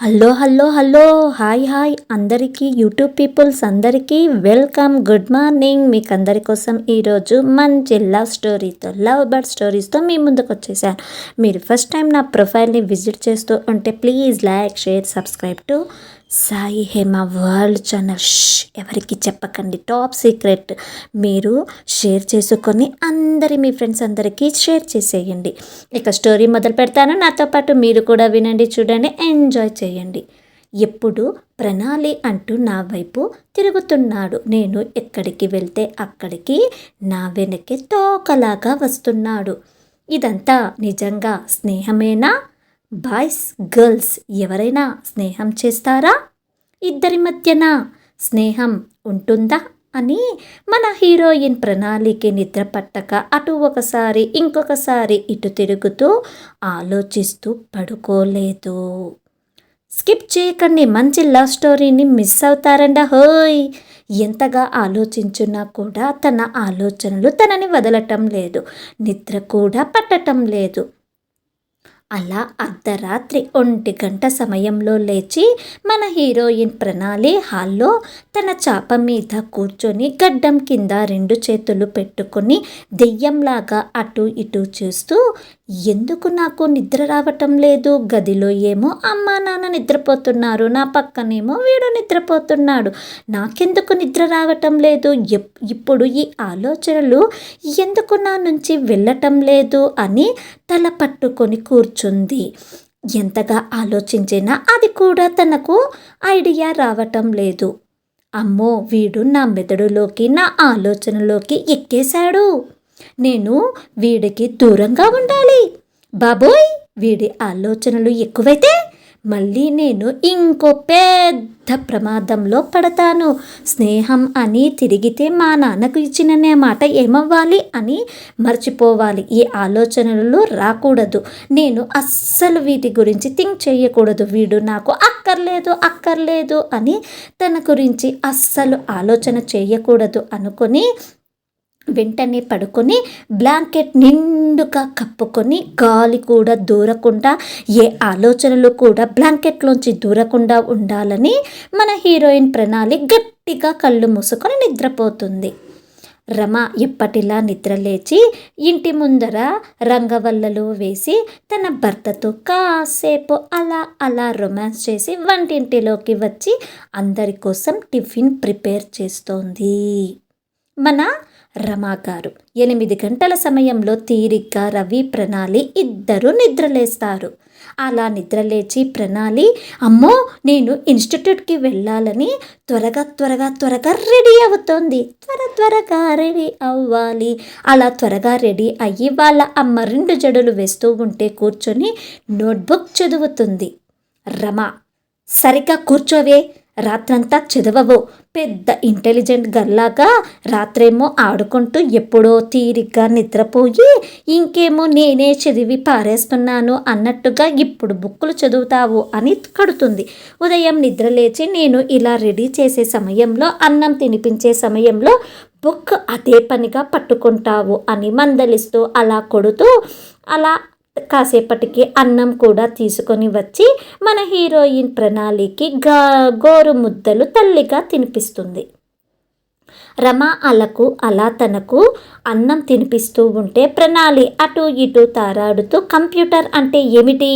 Hello hello hello hi hi అందరికీ YouTube peoples అందరికీ welcome good morning. మీకు అందరి కోసం ఈరోజు మంచి లవ్ బర్డ్ స్టోరీస్తో మీ ముందుకు వచ్చేసాను. మీరు ఫస్ట్ టైం నా ప్రొఫైల్ని విజిట్ చేస్తూ ఉంటే please like share subscribe to Sai Hema world channel. ఎవరికి చెప్పకండి, టాప్ సీక్రెట్. మీరు షేర్ చేసుకొని మీ ఫ్రెండ్స్ అందరికీ షేర్ చేసేయండి. ఇక స్టోరీ మొదలు పెడతాను. నాతో పాటు మీరు కూడా వినండి, చూడండి, ఎంజాయ్ చేయండి. ఎప్పుడు ప్రణాళి అంటూ నా వైపు తిరుగుతున్నాడు. నేను ఎక్కడికి వెళ్తే అక్కడికి నా వెనకే తోకలాగా వస్తున్నాడు. ఇదంతా నిజంగా స్నేహమేనా? బాయ్స్ గర్ల్స్ ఎవరైనా స్నేహం చేస్తారా? ఇద్దరి మధ్యన స్నేహం ఉంటుందా అని మన హీరోయిన్ ప్రణాళికి నిద్ర పట్టక అటు ఒకసారి ఇంకొకసారి ఇటు తిరుగుతూ ఆలోచిస్తూ పడుకోలేదు. స్కిప్ చేయకండి, మంచి లవ్ స్టోరీని మిస్ అవుతారండ హోయ్. ఎంతగా ఆలోచించినా కూడా తన ఆలోచనలు తనని వదలటం లేదు, నిద్ర కూడా పట్టటం లేదు. అలా అర్ధరాత్రి 1 గంట సమయంలో లేచి మన హీరోయిన్ ప్రణాళి హాల్లో తన చాప మీద కూర్చొని గడ్డం కింద 2 చేతులు పెట్టుకొని దెయ్యంలాగా అటు ఇటు చూస్తూ, ఎందుకు నాకు నిద్ర రావటం లేదు? గదిలో ఏమో అమ్మా నాన్న నిద్రపోతున్నారు, నా పక్కనేమో వీడు నిద్రపోతున్నాడు, నాకెందుకు నిద్ర రావటం లేదు? ఇప్పుడు ఈ ఆలోచనలు ఎందుకు నా నుంచి వెళ్ళటం లేదు అని తల పట్టుకొని కూర్చుంది. ఎంతగా ఆలోచించినా అది కూడా తనకు ఐడియా రావటం లేదు. అమ్మో, వీడు నా మెదడులోకి, నా ఆలోచనలోకి ఎక్కేశాడు. నేను వీడికి దూరంగా ఉండాలి. బాబోయ్, వీడి ఆలోచనలు ఎక్కువైతే మళ్ళీ నేను ఇంకో పెద్ద ప్రమాదంలో పడతాను. స్నేహం అని తిరిగితే మా నాన్నకు ఇచ్చిన మాట ఏమవ్వాలి అని మర్చిపోవాలి. ఈ ఆలోచనలు రాకూడదు. నేను అస్సలు వీటి గురించి థింక్ చేయకూడదు. వీడు నాకు అక్కర్లేదు అని తన గురించి అస్సలు ఆలోచన చేయకూడదు అనుకొని వెంటనే పడుకొని బ్లాంకెట్ నిండుగా కప్పుకొని గాలి కూడా దూరకుండా, ఏ ఆలోచనలు కూడా బ్లాంకెట్లోంచి దూరకుండా ఉండాలని మన హీరోయిన్ ప్రణాళి గట్టిగా కళ్ళు మూసుకొని నిద్రపోతుంది. రమ ఎప్పటిలా నిద్రలేచి ఇంటి ముందర రంగవల్లలు వేసి తన భర్తతో కాసేపు అలా రొమాన్స్ చేసి వంటింటిలోకి వచ్చి అందరి కోసం టిఫిన్ ప్రిపేర్ చేస్తోంది. మన రమాగారు 8 గంటల సమయంలో తీరిగ్గా రవి ప్రణాళి ఇద్దరు నిద్రలేస్తారు. అలా నిద్రలేచి ప్రణాళి, అమ్మో నేను ఇన్స్టిట్యూట్కి వెళ్ళాలని త్వరగా రెడీ అవుతోంది. త్వరగా రెడీ అవ్వాలి. అలా త్వరగా రెడీ అయ్యి వాళ్ళ అమ్మ 2 జడలు వేస్తూ ఉంటే కూర్చొని నోట్బుక్ చదువుతుంది. రమ, సరిగ్గా కూర్చోవే, రాత్రంతా చదవవు. పెద్ద ఇంటెలిజెంట్ గర్లాగా రాత్రేమో ఆడుకుంటూ ఎప్పుడో తీరిగ్గా నిద్రపోయి ఇంకేమో నేనే చదివి పారేస్తున్నాను అన్నట్టుగా ఇప్పుడు బుక్కులు చదువుతావు అని కడుతుంది. ఉదయం నిద్రలేచి నేను ఇలా రెడీ చేసే సమయంలో, అన్నం తినిపించే సమయంలో బుక్ అదే పనిగా పట్టుకుంటావు అని మందలిస్తూ అలా కొడుతూ, అలా కాసేపటికి అన్నం కూడా తీసుకొని వచ్చి మన హీరోయిన్ ప్రణాళికి గోరు ముద్దలు తల్లిగా తినిపిస్తుంది. రమ అలా తనకు అన్నం తినిపిస్తూ ఉంటే ప్రణాళి అటు ఇటు తారాడుతూ, కంప్యూటర్ అంటే ఏమిటి,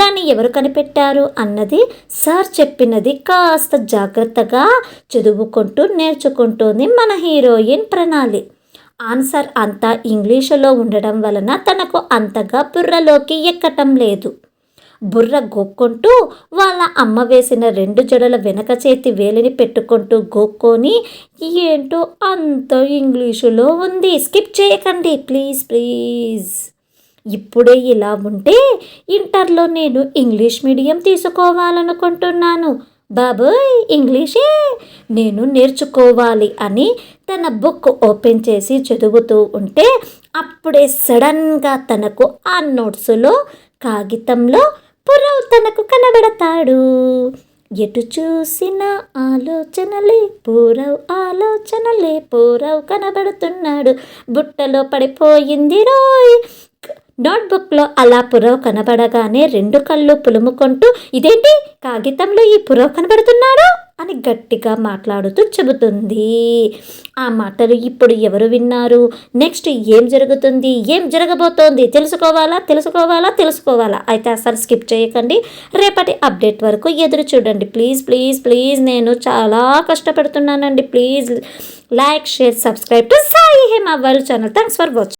దాన్ని ఎవరు కనిపెట్టారు అన్నది సార్ చెప్పినది కాస్త జాగ్రత్తగా చదువుకుంటూ నేర్చుకుంటోంది మన హీరోయిన్ ప్రణాళి. ఆన్సర్ అంతా ఇంగ్లీషులో ఉండడం వలన తనకు అంతగా బుర్రలోకి ఎక్కటం లేదు. బుర్ర గోక్కుంటూ వాళ్ళ అమ్మ వేసిన 2 జడల వెనక చేతి వేలిని పెట్టుకుంటూ గోక్కొని, ఏంటో అంత ఇంగ్లీషులో ఉంది. స్కిప్ చేయకండి ప్లీజ్. ఇప్పుడే ఇలా ఉంటే ఇంటర్లో నేను ఇంగ్లీష్ మీడియం తీసుకోవాలనుకుంటున్నాను. బాబోయ్, ఇంగ్లీషే నేను నేర్చుకోవాలి అని తన బుక్ ఓపెన్ చేసి చదువుతూ ఉంటే అప్పుడే సడన్గా తనకు ఆ నోట్స్లో కాగితంలో పురవ్ తనకు కనబడతాడు. ఎటు చూసిన ఆలోచనలే పూరవ్ కనబడుతున్నాడు. బుట్టలో పడిపోయింది రోయ్, నోట్బుక్లో అలా పురవ్ కనబడగానే రెండు కళ్ళు పులుముకుంటూ ఇదేంటి కాగితంలో ఈ పురవ్ కనబడుతున్నాడు అని గట్టిగా మాట్లాడుతూ చెబుతుంది. ఆ మాటలు ఇప్పుడు ఎవరు విన్నారు? నెక్స్ట్ ఏం జరుగుతుంది, ఏం జరగబోతోంది తెలుసుకోవాలా అయితే అసలు స్కిప్ చేయకండి. రేపటి అప్డేట్ వరకు ఎదురు చూడండి. ప్లీజ్ ప్లీజ్ ప్లీజ్ నేను చాలా కష్టపడుతున్నానండి. Please like, share, subscribe to Sai Hema world channel. Thanks for watching.